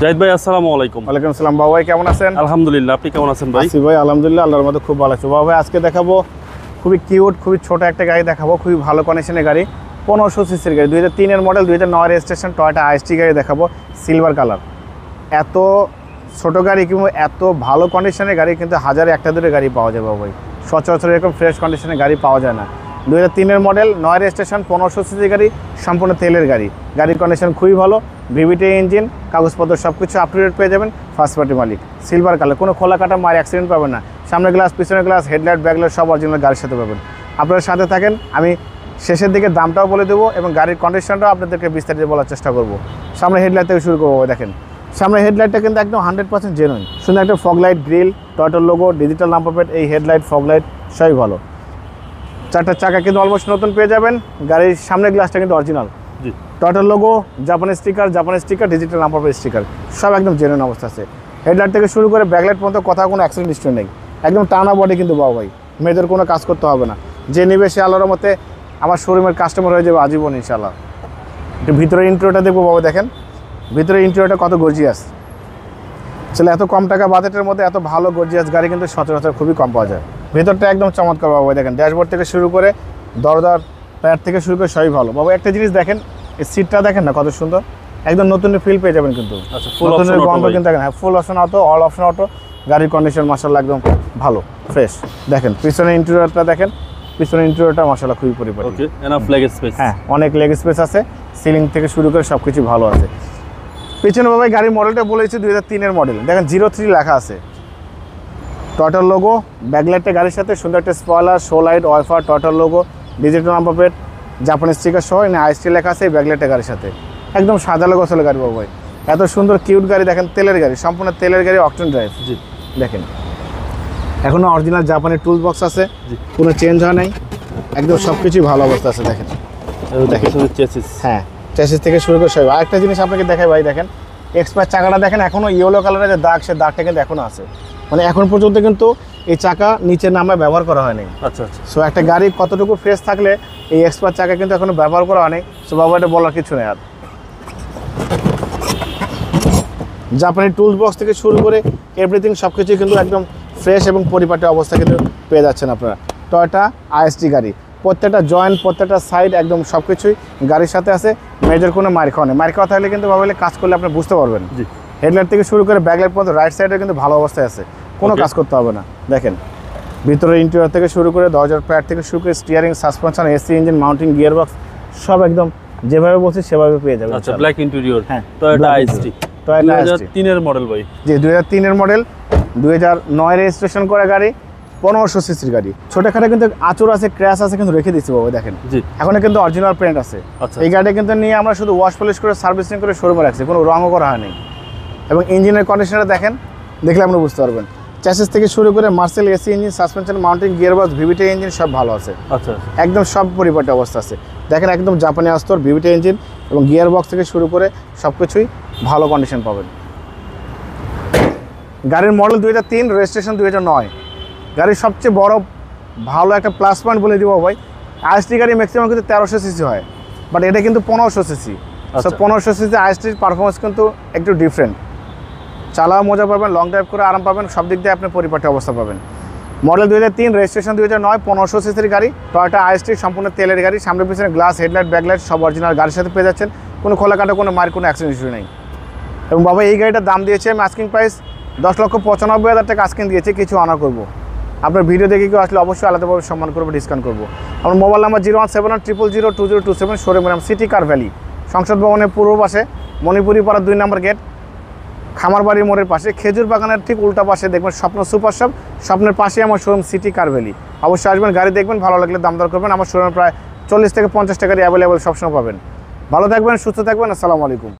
জাহিদ ভাই আসসালামু আলাইকুম। ওয়ালাইকুম আসসালাম। বাবা ভাই কেমন আছেন? আলহামদুলিল্লাহ, আপনি কেমন আছেন ভাই? ভাই আলহামদুলিল্লাহ, আল্লাহর মধ্যে খুব ভালো আছি। বাবা ভাই আজকে দেখাবো খুবই কিউট, খুবই ছোট একটা গাড়ি দেখাবো, খুবই ভালো কন্ডিশনের গাড়ি, 1500 সিসির গাড়ি, 2003-এর মডেল, 2009 রেজিস্ট্রেশন, টয়োটা আইএসটি গাড়ি দেখাবো, সিলভার কালার। এত ছোট গাড়ি কিংবা এত ভালো কন্ডিশনের গাড়ি কিন্তু হাজারে একটা দুটো গাড়ি পাওয়া যায় বাবা ভাই। সচরাচর এরকম ফ্রেশ কন্ডিশনের গাড়ি পাওয়া যায় না। 2003-এর মডেল, 9 রেজিস্ট্রেশন, 1500 সিসি গাড়ি, সম্পূর্ণ তেলের গাড়ি। গাড়ির কন্ডিশন খুবই ভালো, ভিভিটি ইঞ্জিন, কাগজপত্র সব কিছু আপ টু ডেট পেয়ে যাবেন। ফার্স্ট পার্টি মালিক, সিলভার কালার, কোনো খোলা কাটা মার অ্যাক্সিডেন্ট পাবেন না। সামনে গ্লাস, পিছনের গ্লাস, হেডলাইট, ব্যাকলাইট সব অরিজিনাল গাড়ির সাথে পাবেন। আপনার সাথে থাকেন, আমি শেষের দিকে দামটাও বলে দেবো এবং গাড়ির কন্ডিশনটাও আপনাদেরকে বিস্তারিত বলার চেষ্টা করব। সামনে হেডলাইট থেকে শুরু করবো। দেখেন সামনে হেডলাইটটা কিন্তু একদম 100% জেনুইন, সুন্দর একটা ফগ লাইট, গ্রিল, টয়োটার লোগো, ডিজিটাল নাম্বার প্লেট, এই হেডলাইট, ফগ লাইট সবই ভালো। চারটা চাকা কিন্তু অলমোস্ট নতুন পেয়ে যাবেন। গাড়ির সামনের গ্লাসটা কিন্তু অরিজিনাল, টয়োটার লোগো, জাপানি sticker, digital number plate sticker, সব একদম জেনুইন অবস্থা আছে। হেডলাইট থেকে শুরু করে ব্যাকলাইট পর্যন্ত কোথাও কোনো অ্যাক্সিডেন্ট হিস্ট্রি নেই, একদম টানা বডি কিন্তু বাবা ভাই। মেয়েদের কোনো কাজ করতে হবে না, যে নেবে সে আল্লাহর মতে আমার শোরুমের কাস্টমার হয়ে যাবে আজীবন ইনশাল্লাহ। একটু ভিতরে ইন্টেরিয়রটা দেখবো বাবা। দেখেন ভিতরে ইন্টেরিয়রটা কত গর্জিয়াস। আসলে এত কম টাকা বাজেটের মধ্যে এত ভালো গর্জিয়াস গাড়ি কিন্তু সচরাচর খুবই কম পাওয়া যায়। ভেতরটা একদম চমৎকার বাবা। দেখেন ড্যাশবোর্ড থেকে শুরু করে দরদার প্যাড থেকে শুরু করে সবই ভালো বাবা। একটা জিনিস দেখেন, এই সিটটা দেখেন না কত সুন্দর, একদম নতুন ফিল পেয়ে যাবেন কিন্তু। নতুনের গন্ধ কিন্তু দেখেন। হ্যাঁ, full option auto, all option auto. গাড়ির কন্ডিশন মাশাআল্লাহ একদম ভালো, ফ্রেশ। দেখেন পিছনে ইন্টেরিয়রটা দেখেন, পিছনে ইন্টেরিয়রটা মাশাআল্লাহ খুবই পরিপাটি। ওকে, এনাফ লেগ স্পেস। হ্যাঁ, অনেক লেগ স্পেস আছে, সিলিং থেকে শুরু করে সব কিছু ভালো আছে। পিছনে বাবা গাড়ির মডেলটা বলেছি 2003-এর মডেল। দেখেন 03 লেখা আছে, টয়োটার লোগো, ব্যাকলাইটটা গাড়ির সাথে সুন্দর একটা স্পয়লার, শো লাইট, ওয়াইফার, টয়োটার লোগো, ডিজিটাল নাম্বার প্লেট, জাপানি স্টিকার সহ আইএসটি লেখা আছে। এই ব্যাকলাইটটা গাড়ির সাথে একদম সাজালো গোছালো গাড়ি বাবা ভাই। এত সুন্দর কিউট গাড়ি। দেখেন তেলের গাড়ি, সম্পূর্ণ তেলের গাড়ি, অকটেন ড্রাইভ। জি দেখেন এখনও অরিজিনাল জাপানি টুল বক্স আছে, কোনো চেঞ্জ হয় নাই, একদম সব কিছুই ভালো অবস্থা আছে। দেখেন হ্যাঁ, চেসিস থেকে শুরু করে সব। আরেকটা জিনিস আপনাকে দেখাই ভাই, দেখেন এক্সপায়ার চাকাটা দেখেন, এখনও ইয়েলো কালারের যে দাগ, সে দাগটা কিন্তু এখনও আছে। মানে এখন পর্যন্ত কিন্তু এই চাকা নিচে নামায় ব্যবহার করা হয়নি। আচ্ছা আচ্ছা। সো একটা গাড়ি কতটুকু ফ্রেশ থাকলে এই এক্সপায়ার চাকা কিন্তু এখনো ব্যবহার করা হয়নি। সো বাবা এটা বলার কিছু নেই। আর জাপানি টুলস বক্স থেকে শুরু করে এভরিথিং সব কিছুই কিন্তু একদম ফ্রেশ এবং পরিপাটি অবস্থা কিন্তু পেয়ে যাচ্ছেন আপনারা। টয়োটা আইএসটি গাড়ি, প্রত্যেকটা জয়েন্ট, প্রত্যেকটা সাইড একদম সব কিছুই গাড়ির সাথে আছে। মেজর কোনো মার খাওয়া নেই। মার খাওয়া থাকলে কিন্তু বাবা কাজ করলে আপনি বুঝতে পারবেন। জি, হেডলাইট থেকে শুরু করে ব্যাকলাইট পর্যন্ত রাইট সাইডে কিন্তু ভালো অবস্থায় আছে, কোনো কাজ করতে হবে না। দেখেন ভিতরে ইন্টেরিয়র থেকে শুরু করে দরজার প্যাড থেকে শুরু করে steering, suspension, AC, engine, mounting, gear box সব একদম যেভাবে বলছি সেভাবে পেয়ে যাবেন। আচ্ছা, ব্ল্যাক ইন্টেরিয়র। হ্যাঁ, টয়োটা আইএসটি, 2003-এর মডেল ভাই। জি 2003-এর মডেল, 2009 রেজিস্ট্রেশন করা গাড়ি, 1500 সিসির গাড়ি। ছোটখাটো কিন্তু আচর আছে, ক্র্যাশ আছে, কিন্তু রেখে দিচ্ছি বাবা। দেখেন এখনো কিন্তু অরিজিনাল প্রিন্ট আছে। এই গাড়িটা কিন্তু নিয়ে আমরা শুধু ওয়াশ পলিশ করে সার্ভিসিং করে শোরুমে রাখছি, কোনো রঙও করা হয়নি। এবং ইঞ্জিনের কন্ডিশনটা দেখেন, দেখলে আপনি বুঝতে পারবেন। চ্যাসিস থেকে শুরু করে Marcel, AC engine, suspension, mounting, gear box, VVT engine সব ভালো আছে। আচ্ছা, একদম সব পরিপাটি অবস্থা আছে। দেখেন একদম জাপানি আস্তর, ভিভিটি ইঞ্জিন এবং গিয়ার বক্স থেকে শুরু করে সব কিছুই ভালো কন্ডিশন পাবেন। গাড়ির মডেল 2003, রেজিস্ট্রেশন 2009। গাড়ির সবচেয়ে বড় ভালো একটা প্লাস পয়েন্ট বলে দিব ভাই, আইএসটি গাড়ি ম্যাক্সিমাম কিন্তু 1300 সিসি হয়, বাট এটা কিন্তু 1500 সিসি। সো 1500 সিসি আইএসটির পারফরমেন্স কিন্তু একটু ডিফারেন্ট। চালাও মজা পাবেন, লং ড্রাইভ করে আরাম পাবেন, সব দিক দিয়ে আপনি পরিপাটি অবস্থা পাবেন। মডেল 2003, রেজিস্ট্রেশন 2009, 1500 সিসির গাড়ি, টয়োটা আইএসটি, সম্পূর্ণ তেলের গাড়ি। সামনে পিছনে গ্লাস, হেডলাইট, ব্যাকলাইট সব অরিজিনাল গাড়ির সাথে পেয়ে যাচ্ছেন, কোনো খোলা কাটা, কোনো মার, কোনো অ্যাক্সিডেন্ট ইস্যু নেই। এবং বাবা এই গাড়িটার দাম দিয়েছে আমি আস্কিং প্রাইস 10,95,000 টাকা আস্কিং দিয়েছে, কিছু আনা করবো। আপনার ভিডিও দেখে কেউ আসলে অবশ্যই আলাদাভাবে সম্মান করবো, ডিসকাউন্ট করবো। আমার মোবাইল নাম্বার 01710002027, শোরুমের নাম সিটি কার ভ্যালি, সংসদ ভবনের পূর্ব পাশে, মণিপুরি পাড়া 2 নম্বর গেট, খামারবাড়ি মোড়ের পাশে, খেজুর বাগানের ঠিক উল্টা পাশে দেখবেন স্বপ্ন সুপার শপ। স্বপ্নের পাশে আমার শোরুম সিটি কার ভ্যালি। অবশ্যই আসবেন, গাড়ি দেখবেন, ভালো লাগলে দাম দর করবেন। আমার শোরুমে প্রায় 40 থেকে 50 টাকারই অ্যাভেলেবেল সবসময় পাবেন। ভালো থাকবেন, সুস্থ থাকবেন। আসসালামু আলাইকুম।